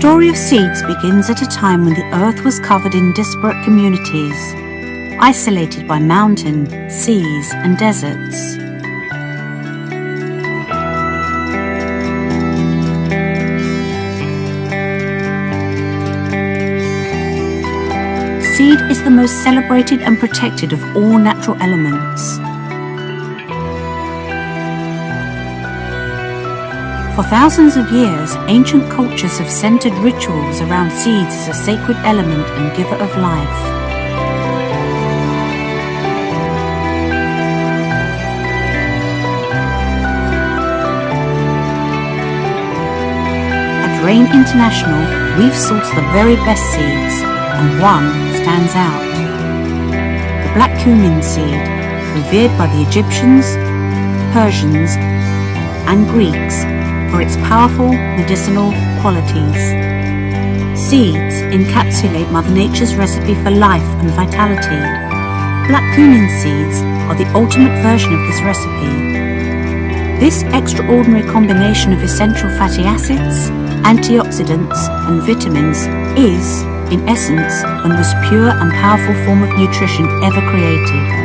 story of seeds begins at a time when the earth was covered in disparate communities, isolated by mountain, seas, and deserts. Seed is the most celebrated and protected of all natural elements. For thousands of years, ancient cultures have centered rituals around seeds as a sacred element and giver of life. At Rain International, we've sourced the very best seeds, and one stands out. The black cumin seed, revered by the Egyptians, Persians, and Greeks for its powerful medicinal qualities. Seeds encapsulate Mother Nature's recipe for life and vitality. Black cumin seeds are the ultimate version of this recipe. This extraordinary combination of essential fatty acids, antioxidants, and vitamins is, in essence, the most pure and powerful form of nutrition ever created.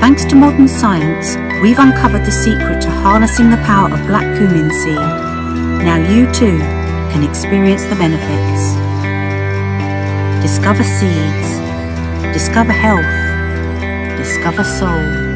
Thanks to modern science, we've uncovered the secret to harnessing the power of black cumin seed. Now you too can experience the benefits. Discover seeds. Discover health. Discover soul.